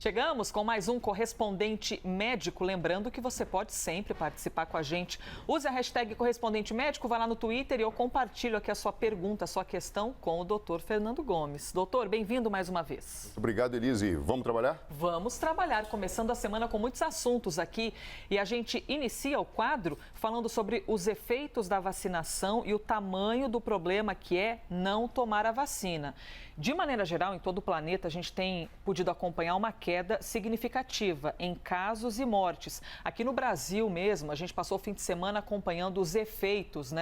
Chegamos com mais um correspondente médico. Lembrando que você pode sempre participar com a gente. Use a hashtag correspondente médico, vai lá no Twitter e eu compartilho aqui a sua pergunta, a sua questão com o doutor Fernando Gomes. Doutor, bem-vindo mais uma vez. Muito obrigado, Elise. Vamos trabalhar? Vamos trabalhar, começando a semana com muitos assuntos aqui. E a gente inicia o quadro falando sobre os efeitos da vacinação e o tamanho do problema que é não tomar a vacina. De maneira geral, em todo o planeta, a gente tem podido acompanhar uma queda significativa em casos e mortes. Aqui no Brasil mesmo, a gente passou o fim de semana acompanhando os efeitos,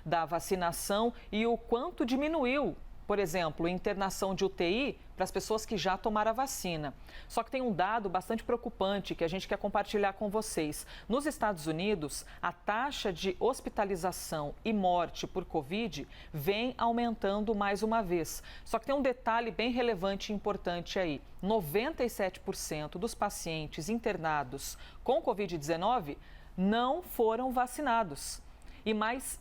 da vacinação e o quanto diminuiu, por exemplo, internação de UTI para as pessoas que já tomaram a vacina. Só que tem um dado bastante preocupante que a gente quer compartilhar com vocês. Nos Estados Unidos, a taxa de hospitalização e morte por Covid vem aumentando mais uma vez. Só que tem um detalhe bem relevante e importante aí. 97% dos pacientes internados com Covid-19 não foram vacinados. E mais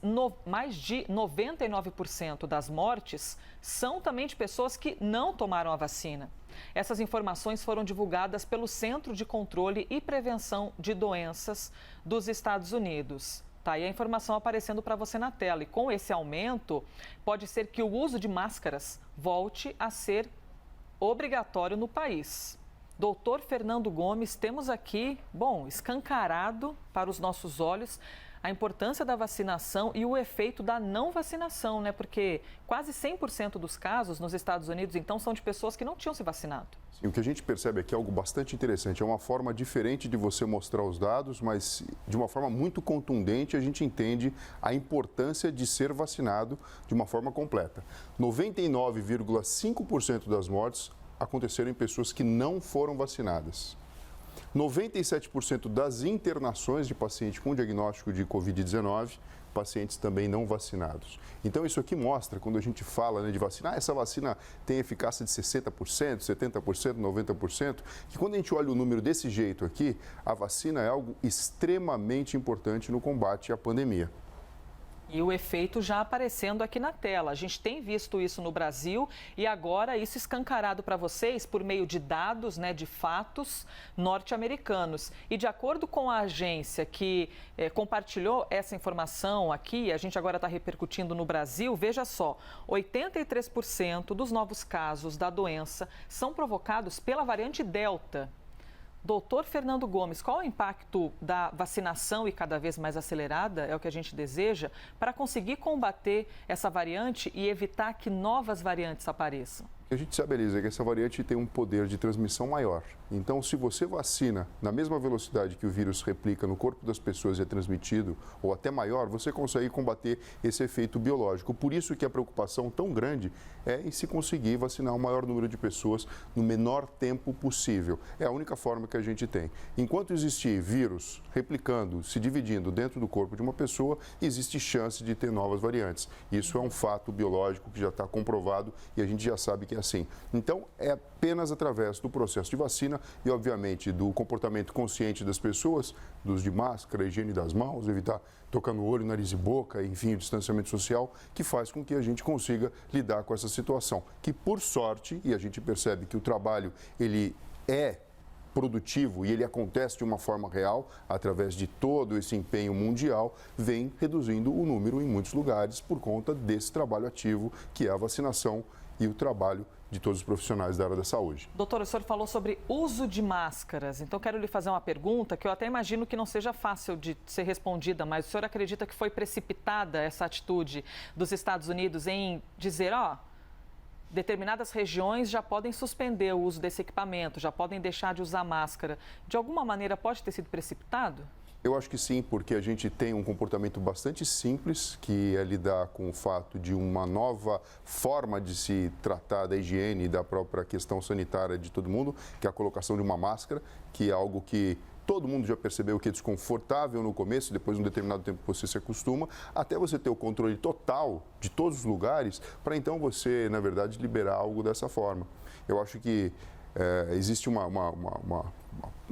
de 99% das mortes são também de pessoas que não tomaram a vacina. Essas informações foram divulgadas pelo Centro de Controle e Prevenção de Doenças dos Estados Unidos. Tá aí a informação aparecendo para você na tela. E com esse aumento, pode ser que o uso de máscaras volte a ser obrigatório no país. Doutor Fernando Gomes, temos aqui, escancarado para os nossos olhos a importância da vacinação e o efeito da não vacinação, Porque quase 100% dos casos nos Estados Unidos, então, são de pessoas que não tinham se vacinado. Sim, o que a gente percebe aqui é algo bastante interessante. É uma forma diferente de você mostrar os dados, mas de uma forma muito contundente a gente entende a importância de ser vacinado de uma forma completa. 99,5% das mortes aconteceram em pessoas que não foram vacinadas. 97% das internações de pacientes com diagnóstico de Covid-19, pacientes também não vacinados. Então, isso aqui mostra, quando a gente fala de vacina, essa vacina tem eficácia de 60%, 70%, 90%, que quando a gente olha o número desse jeito aqui, a vacina é algo extremamente importante no combate à pandemia. E o efeito já aparecendo aqui na tela. A gente tem visto isso no Brasil e agora isso escancarado para vocês por meio de dados, de fatos norte-americanos. E de acordo com a agência que compartilhou essa informação aqui, a gente agora está repercutindo no Brasil, veja só, 83% dos novos casos da doença são provocados pela variante Delta. Doutor Fernando Gomes, qual é o impacto da vacinação e cada vez mais acelerada, é o que a gente deseja, para conseguir combater essa variante e evitar que novas variantes apareçam? A gente sabe, Elisa, que essa variante tem um poder de transmissão maior. Então, se você vacina na mesma velocidade que o vírus replica no corpo das pessoas e é transmitido, ou até maior, você consegue combater esse efeito biológico. Por isso que a preocupação tão grande é em se conseguir vacinar o maior número de pessoas no menor tempo possível. É a única forma que a gente tem. Enquanto existir vírus replicando, se dividindo dentro do corpo de uma pessoa, existe chance de ter novas variantes. Isso é um fato biológico que já está comprovado e a gente já sabe que é assim. Então, é apenas através do processo de vacina e, obviamente, do comportamento consciente das pessoas, do uso de máscara, higiene das mãos, evitar tocar no olho, nariz e boca, enfim, o distanciamento social, que faz com que a gente consiga lidar com essa situação. Que, por sorte, e a gente percebe que o trabalho, ele é produtivo e ele acontece de uma forma real, através de todo esse empenho mundial, vem reduzindo o número em muitos lugares por conta desse trabalho ativo que é a vacinação e o trabalho de todos os profissionais da área da saúde. Doutor, o senhor falou sobre uso de máscaras, então quero lhe fazer uma pergunta que eu até imagino que não seja fácil de ser respondida, mas o senhor acredita que foi precipitada essa atitude dos Estados Unidos em dizer, determinadas regiões já podem suspender o uso desse equipamento, já podem deixar de usar máscara. De alguma maneira pode ter sido precipitado? Eu acho que sim, porque a gente tem um comportamento bastante simples, que é lidar com o fato de uma nova forma de se tratar da higiene e da própria questão sanitária de todo mundo, que é a colocação de uma máscara, que é algo que todo mundo já percebeu que é desconfortável no começo, depois de um determinado tempo você se acostuma, até você ter o controle total de todos os lugares, para então você, na verdade, liberar algo dessa forma. Eu acho que existe uma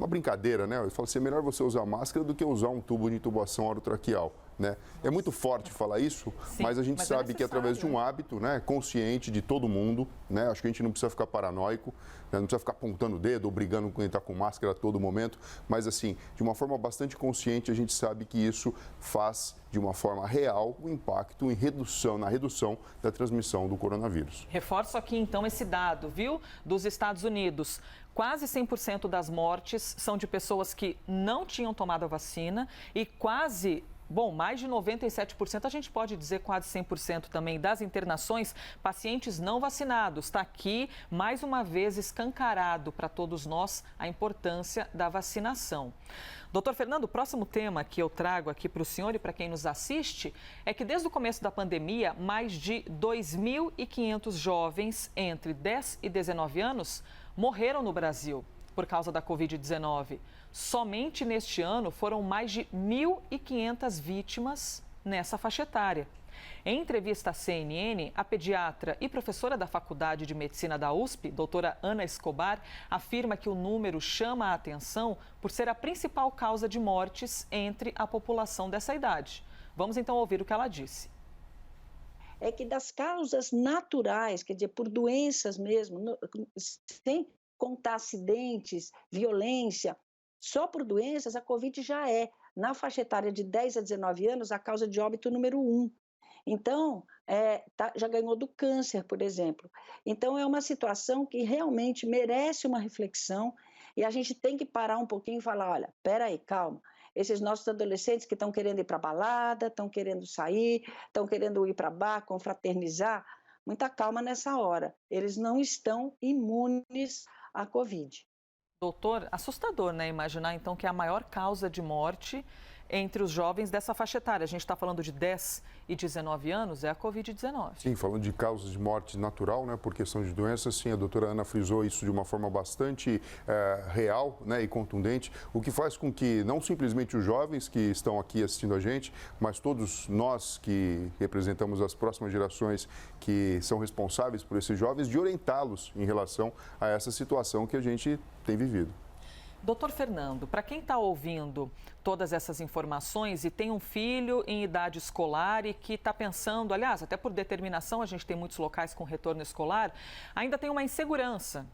brincadeira, Eu falo assim, é melhor você usar máscara do que usar um tubo de intubação orotraqueal. né? É muito forte falar isso, sim, mas a gente sabe que através de um né? hábito, né, consciente de todo mundo, né? Acho que a gente não precisa ficar paranoico, né? Não precisa ficar apontando o dedo ou brigando com quem está com máscara a todo momento, mas assim, de uma forma bastante consciente, a gente sabe que isso faz de uma forma real o impacto na redução da transmissão do coronavírus. Reforço aqui então esse dado, viu? Dos Estados Unidos. Quase 100% das mortes são de pessoas que não tinham tomado a vacina e mais de 97%, a gente pode dizer quase 100% também das internações, pacientes não vacinados. Está aqui, mais uma vez, escancarado para todos nós a importância da vacinação. Doutor Fernando, o próximo tema que eu trago aqui para o senhor e para quem nos assiste é que desde o começo da pandemia, mais de 2.500 jovens entre 10 e 19 anos morreram no Brasil por causa da Covid-19. Somente neste ano foram mais de 1.500 vítimas nessa faixa etária. Em entrevista à CNN, a pediatra e professora da Faculdade de Medicina da USP, doutora Ana Escobar, afirma que o número chama a atenção por ser a principal causa de mortes entre a população dessa idade. Vamos então ouvir o que ela disse. É que das causas naturais, quer dizer, por doenças mesmo, sem contar acidentes, violência, só por doenças a Covid já é, na faixa etária de 10 a 19 anos, a causa de óbito número 1. Então, já ganhou do câncer, por exemplo. Então, é uma situação que realmente merece uma reflexão e a gente tem que parar um pouquinho e falar, olha, peraí, calma. Esses nossos adolescentes que estão querendo ir para a balada, estão querendo sair, estão querendo ir para bar, confraternizar, muita calma nessa hora. Eles não estão imunes à Covid. Doutor, assustador, né? Imaginar então que a maior causa de morte entre os jovens dessa faixa etária, a gente está falando de 10 e 19 anos, é a Covid-19. Sim, falando de causas de morte natural, né, por questão de doenças, sim, a doutora Ana frisou isso de uma forma bastante real, né, e contundente, o que faz com que não simplesmente os jovens que estão aqui assistindo a gente, mas todos nós que representamos as próximas gerações que são responsáveis por esses jovens, de orientá-los em relação a essa situação que a gente tem vivido. Doutor Fernando, para quem está ouvindo todas essas informações e tem um filho em idade escolar e que está pensando, aliás, até por determinação, a gente tem muitos locais com retorno escolar, ainda tem uma insegurança.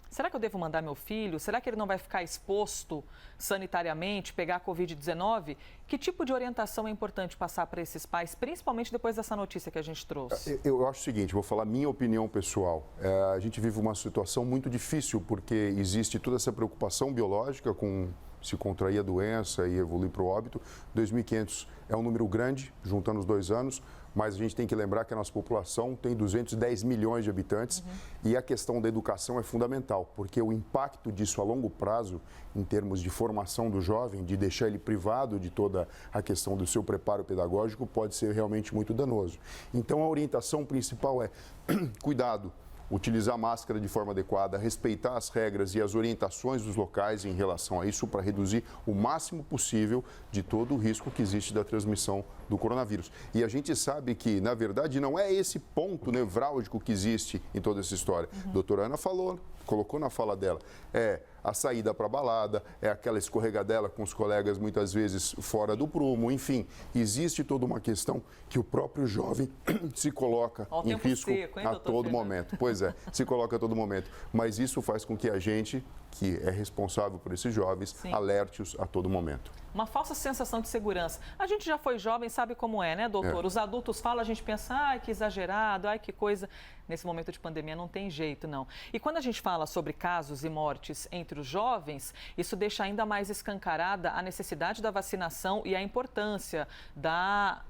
Será que eu devo mandar meu filho? Será que ele não vai ficar exposto sanitariamente, pegar a Covid-19? Que tipo de orientação é importante passar para esses pais, principalmente depois dessa notícia que a gente trouxe? Eu acho o seguinte, vou falar minha opinião pessoal. A gente vive uma situação muito difícil porque existe toda essa preocupação biológica com se contrair a doença e evoluir para o óbito. 2.500 é um número grande, juntando os 2 anos, mas a gente tem que lembrar que a nossa população tem 210 milhões de habitantes e a questão da educação é fundamental, porque o impacto disso a longo prazo, em termos de formação do jovem, de deixar ele privado de toda a questão do seu preparo pedagógico, pode ser realmente muito danoso. Então, a orientação principal é cuidado, utilizar máscara de forma adequada, respeitar as regras e as orientações dos locais em relação a isso para reduzir o máximo possível de todo o risco que existe da transmissão do coronavírus. E a gente sabe que, na verdade, não é esse ponto nevrálgico que existe em toda essa história. A doutora Ana colocou na fala dela, é a saída para a balada, é aquela escorregadela com os colegas muitas vezes fora do prumo, enfim, existe toda uma questão que o próprio jovem se coloca em risco a todo momento. Pois é, se coloca a todo momento. Mas isso faz com que a gente, que é responsável por esses jovens, alerte-os a todo momento. Uma falsa sensação de segurança. A gente já foi jovem, sabe como é, né, doutor? Os adultos falam, a gente pensa, ai, que exagerado, ai, que coisa. Nesse momento de pandemia não tem jeito, não. E quando a gente fala sobre casos e mortes entre os jovens, isso deixa ainda mais escancarada a necessidade da vacinação e a importância da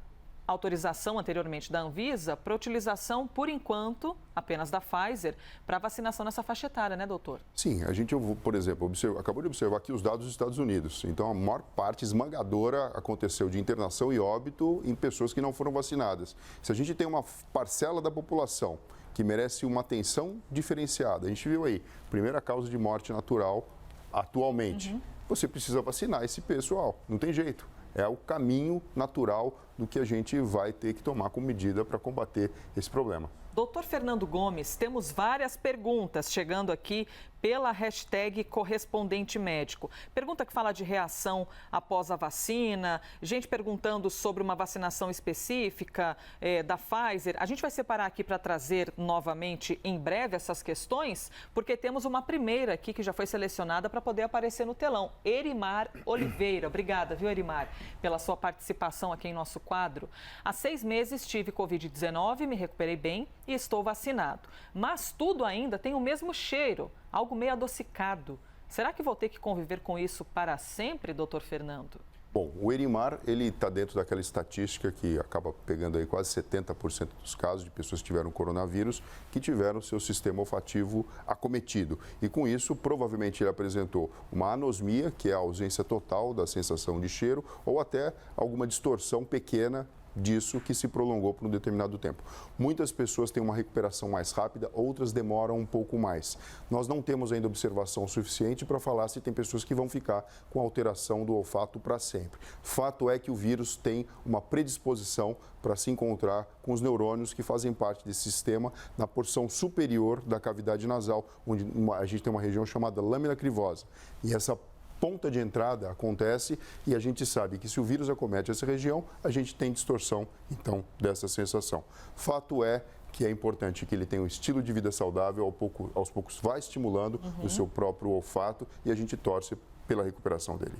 autorização anteriormente da Anvisa para utilização, por enquanto, apenas da Pfizer, para vacinação nessa faixa etária, né, doutor? Sim, a gente, por exemplo, acabou de observar aqui os dados dos Estados Unidos. Então, a maior parte esmagadora aconteceu de internação e óbito em pessoas que não foram vacinadas. Se a gente tem uma parcela da população que merece uma atenção diferenciada, a gente viu aí, primeira causa de morte natural atualmente, você precisa vacinar esse pessoal, não tem jeito. É o caminho natural do que a gente vai ter que tomar como medida para combater esse problema. Doutor Fernando Gomes, temos várias perguntas chegando aqui pela hashtag correspondente médico. Pergunta que fala de reação após a vacina, gente perguntando sobre uma vacinação específica da Pfizer. A gente vai separar aqui para trazer novamente em breve essas questões, porque temos uma primeira aqui que já foi selecionada para poder aparecer no telão. Erimar Oliveira. Obrigada, viu, Erimar, pela sua participação aqui em nosso quadro. Há 6 meses tive Covid-19, me recuperei bem e estou vacinado. Mas tudo ainda tem o mesmo cheiro, algo meio adocicado. Será que vou ter que conviver com isso para sempre, doutor Fernando? Bom, o Erimar, ele está dentro daquela estatística que acaba pegando aí quase 70% dos casos de pessoas que tiveram coronavírus que tiveram seu sistema olfativo acometido. E com isso, provavelmente ele apresentou uma anosmia, que é a ausência total da sensação de cheiro, ou até alguma distorção pequena disso que se prolongou por um determinado tempo. Muitas pessoas têm uma recuperação mais rápida, outras demoram um pouco mais. Nós não temos ainda observação suficiente para falar se tem pessoas que vão ficar com alteração do olfato para sempre. Fato é que o vírus tem uma predisposição para se encontrar com os neurônios que fazem parte desse sistema na porção superior da cavidade nasal, onde a gente tem uma região chamada lâmina crivosa. E essa ponta de entrada acontece e a gente sabe que se o vírus acomete essa região, a gente tem distorção, então, dessa sensação. Fato é que é importante que ele tenha um estilo de vida saudável, aos poucos vai estimulando o seu próprio olfato e a gente torce pela recuperação dele.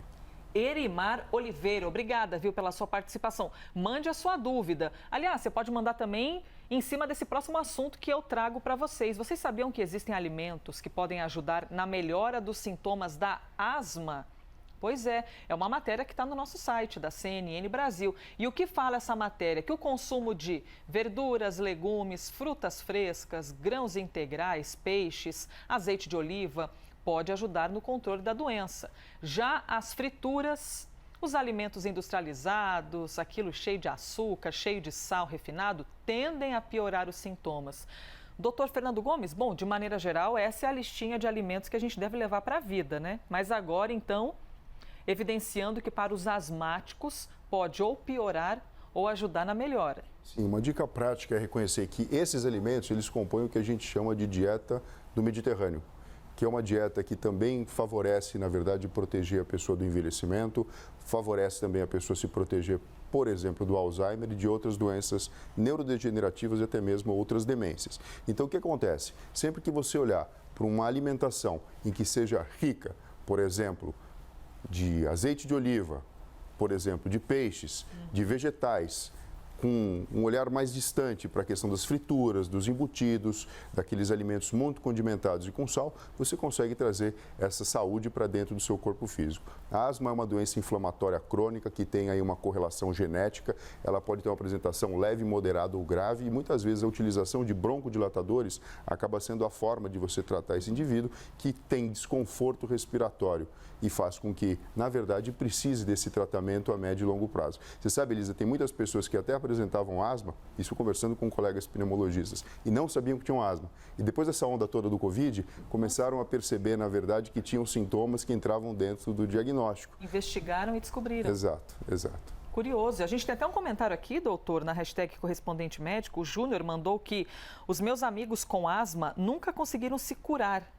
Erimar Oliveira, obrigada, viu, pela sua participação. Mande a sua dúvida. Aliás, você pode mandar também em cima desse próximo assunto que eu trago para vocês. Vocês sabiam que existem alimentos que podem ajudar na melhora dos sintomas da asma? Pois é uma matéria que está no nosso site da CNN Brasil. E o que fala essa matéria? Que o consumo de verduras, legumes, frutas frescas, grãos integrais, peixes, azeite de oliva pode ajudar no controle da doença. Já as frituras, os alimentos industrializados, aquilo cheio de açúcar, cheio de sal refinado, tendem a piorar os sintomas. Doutor Fernando Gomes, bom, de maneira geral, essa é a listinha de alimentos que a gente deve levar para a vida, né? Mas agora, então, evidenciando que para os asmáticos pode ou piorar ou ajudar na melhora. Sim, uma dica prática é reconhecer que esses alimentos, eles compõem o que a gente chama de dieta do Mediterrâneo, que é uma dieta que também favorece, na verdade, proteger a pessoa do envelhecimento, favorece também a pessoa se proteger, por exemplo, do Alzheimer e de outras doenças neurodegenerativas e até mesmo outras demências. Então, o que acontece? Sempre que você olhar para uma alimentação em que seja rica, por exemplo, de azeite de oliva, por exemplo, de peixes, de vegetais, com um olhar mais distante para a questão das frituras, dos embutidos, daqueles alimentos muito condimentados e com sal, você consegue trazer essa saúde para dentro do seu corpo físico. A asma é uma doença inflamatória crônica que tem aí uma correlação genética, ela pode ter uma apresentação leve, moderada ou grave e muitas vezes a utilização de broncodilatadores acaba sendo a forma de você tratar esse indivíduo que tem desconforto respiratório e faz com que, na verdade, precise desse tratamento a médio e longo prazo. Você sabe, Elisa, tem muitas pessoas que até apresentavam asma, isso conversando com colegas pneumologistas, e não sabiam que tinham asma. E depois dessa onda toda do Covid, começaram a perceber, na verdade, que tinham sintomas que entravam dentro do diagnóstico. Investigaram e descobriram. Exato, exato. Curioso. A gente tem até um comentário aqui, doutor, na hashtag correspondente médico. O Júnior mandou que os meus amigos com asma nunca conseguiram se curar.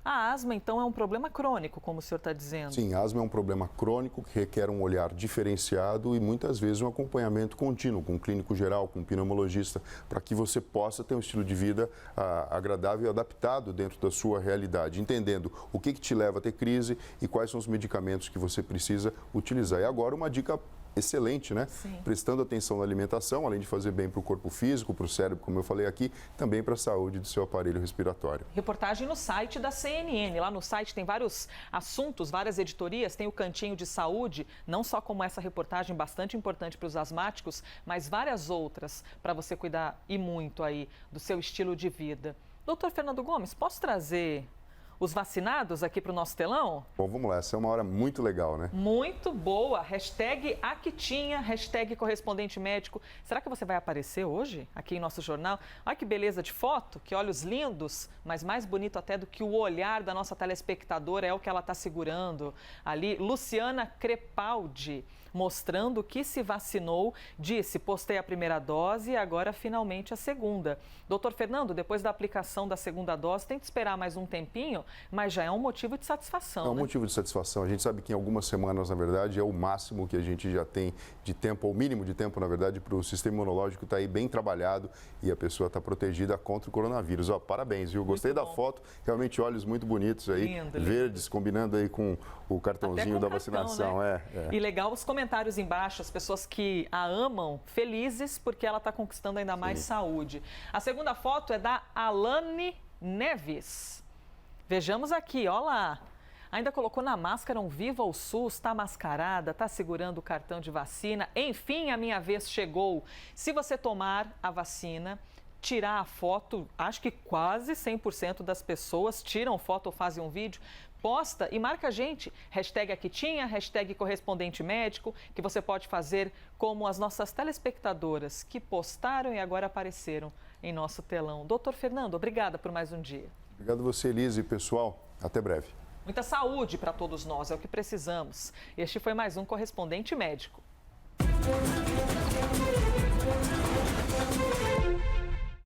A asma, então, é um problema crônico, como o senhor está dizendo? Sim, a asma é um problema crônico que requer um olhar diferenciado e muitas vezes um acompanhamento contínuo com um clínico geral, com um pneumologista, para que você possa ter um estilo de vida agradável e adaptado dentro da sua realidade, entendendo o que te leva a ter crise e quais são os medicamentos que você precisa utilizar. E agora uma dica excelente, né? Sim. Prestando atenção na alimentação, além de fazer bem para o corpo físico, para o cérebro, como eu falei aqui, também para a saúde do seu aparelho respiratório. Reportagem no site da CNN. Lá no site tem vários assuntos, várias editorias, tem o cantinho de saúde, não só como essa reportagem bastante importante para os asmáticos, mas várias outras para você cuidar e muito aí do seu estilo de vida. Doutor Fernando Gomes, posso trazer os vacinados aqui para o nosso telão? Bom, vamos lá, essa é uma hora muito legal, né? Muito boa. Hashtag Aquitinha, hashtag correspondente médico. Será que você vai aparecer hoje aqui em nosso jornal? Olha que beleza de foto, que olhos lindos, mas mais bonito até do que o olhar da nossa telespectadora é o que ela está segurando ali. Luciana Crepaldi, mostrando que se vacinou, disse, postei a primeira dose e agora finalmente a segunda. Doutor Fernando, depois da aplicação da segunda dose, tem que esperar mais um tempinho, mas já é um motivo de satisfação, É um né? motivo de satisfação. A gente sabe que em algumas semanas, na verdade, é o máximo que a gente já tem de tempo, ou o mínimo de tempo, na verdade, para o sistema imunológico estar aí bem trabalhado e a pessoa está protegida contra o coronavírus. Ó, parabéns, viu? Gostei da foto, realmente olhos muito bonitos aí, Lindo, verdes, combinando aí com o cartãozinho da vacinação. Né? É. E legal os comentários embaixo, as pessoas que a amam, felizes porque ela está conquistando ainda mais saúde. A segunda foto é da Alane Neves. Vejamos aqui, ó lá. Ainda colocou na máscara um Viva o SUS, está mascarada, está segurando o cartão de vacina. Enfim, a minha vez chegou. Se você tomar a vacina, tirar a foto, acho que quase 100% das pessoas tiram foto ou fazem um vídeo, posta e marca a gente. Hashtag Aquitinha, hashtag correspondente médico, que você pode fazer como as nossas telespectadoras que postaram e agora apareceram em nosso telão. Doutor Fernando, obrigada por mais um dia. Obrigado a você, Elise, e pessoal. Até breve. Muita saúde para todos nós, é o que precisamos. Este foi mais um Correspondente Médico.